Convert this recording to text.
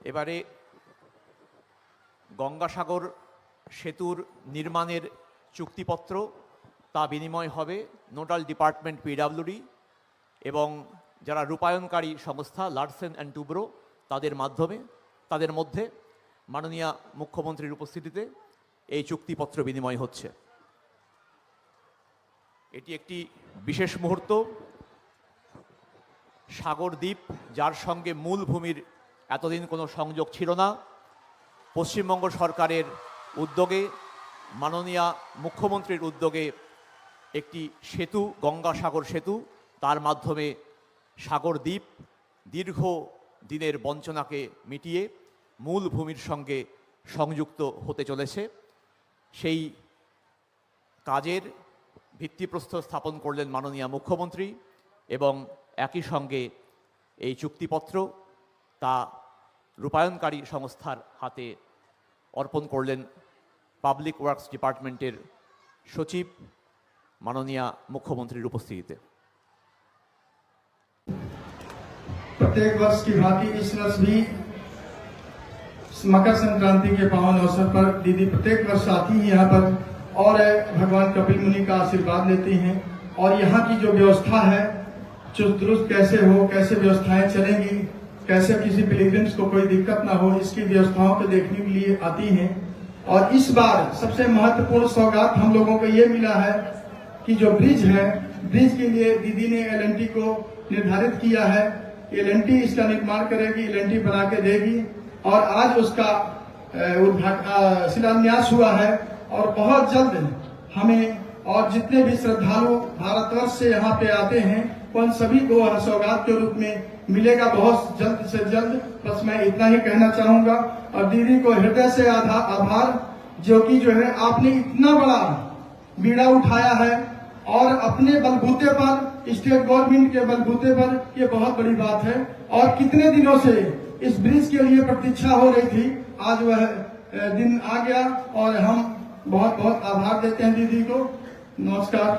এবারে গঙ্গাসাগর সেতুর নির্মাণের চুক্তিপত্র তা বিনিময় হবে নোডাল ডিপার্টমেন্ট পিডব্লিউডি এবং যারা রূপায়ণকারী সংস্থা লারসেন অ্যান্ড টুব্রো তাদের মধ্যে মাননীয় মুখ্যমন্ত্রীর উপস্থিতিতে এই চুক্তিপত্র বিনিময় হচ্ছে। এটি একটি বিশেষ মুহূর্ত। সাগর দ্বীপ, যার সঙ্গে মূল ভূমির এতদিন কোনো সংযোগ ছিল না, পশ্চিমবঙ্গ সরকারের উদ্যোগে, মাননীয় মুখ্যমন্ত্রীর উদ্যোগে একটি সেতু, গঙ্গাসাগর সেতু, তার মাধ্যমে সাগর দ্বীপ দীর্ঘ দিনের বঞ্চনাকে মিটিয়ে মূল ভূমির সঙ্গে সংযুক্ত হতে চলেছে। সেই কাজের ভিত্তিপ্রস্তর স্থাপন করলেন মাননীয় মুখ্যমন্ত্রী এবং একই সঙ্গে এই চুক্তিপত্র তা রূপায়ণকারী সংস্থার হাতে অর্পণ করলেন পাবলিক ওয়ার্কস ডিপার্টমেন্টের সচিব মাননীয় মুখ্যমন্ত্রীর উপস্থিতিতে। प्रत्येक वर्ष की भांति इस वर्ष भी मकर संक्रांति के पावन अवसर पर दीदी प्रत्येक वर्ष आती ही यहाँ पर और भगवान कपिल मुनि का आशीर्वाद लेती हैं और यहाँ की जो व्यवस्था है चुस्त दुरुस्त कैसे हो, कैसे व्यवस्थाएं चलेंगी, कैसे किसी पिलग्रिम्स को कोई दिक्कत ना हो, इसकी व्यवस्थाओं को देखने के लिए आती हैं। और इस बार सबसे महत्वपूर्ण सौगात हम लोगों को ये मिला है कि जो ब्रिज है, ब्रिज के लिए दीदी ने L&T को निर्धारित किया है। L&T इसका निर्माण करेगी, L&T बना के देगी और आज उसका शिलान्यास हुआ है और बहुत जल्द हमें और जितने भी श्रद्धालु भारतवर्ष से यहाँ पे आते हैं उन सभी को सौगात के रूप में मिलेगा बहुत जल्द से जल्द। बस मैं इतना ही कहना चाहूंगा और दीदी को हृदय से आभार, जो कि जो है आपने इतना बड़ा बीड़ा उठाया है और अपने बलबूते पर, स्टेट गवर्नमेंट के बलबूते पर, ये बहुत बड़ी बात है। और कितने दिनों से इस ब्रिज के लिए प्रतीक्षा हो रही थी, आज वह दिन आ गया और हम बहुत बहुत आभार देते हैं दीदी को। नमस्कार।